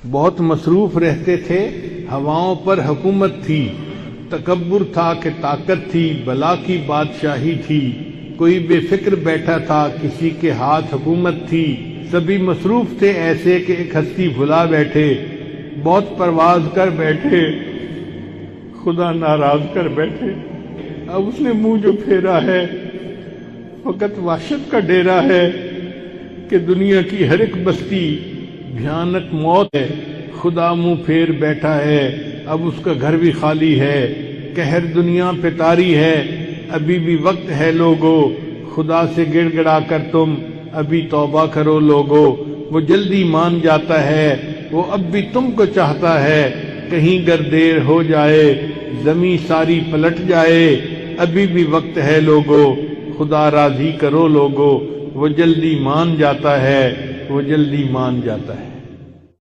बहुत मसरूफ रहते थे, हवाओं पर हुकूमत थी, तकब्बुर था कि ताकत थी, बला की बादशाही थी, कोई बेफिक्र बैठा था, किसी के हाथ हुकूमत थी, सभी मसरूफ थे ऐसे कि एक हस्ती भुला बैठे, बहुत परवाज कर बैठे, खुदा नाराज कर बैठे। अब उसने मुंह जो फेरा है फकत वहशत का डेरा है कि दुनिया की हर एक बस्ती भयानक मौत है, खुदा मुंह फेर बैठा है, अब उसका घर भी खाली है, कहर दुनिया पे तारी है, अभी भी वक्त है लोगो, खुदा से गिड़गिड़ा कर तुम अभी तौबा करो लोगो। वो जल्दी मान जाता है, वो अब भी तुमको चाहता है, कहीं गर देर हो जाए जमी सारी पलट जाए, अभी भी वक्त है लोगो, खुदा राजी करो लोगो। वो जल्दी मान जाता है, वो जल्दी मान जाता है।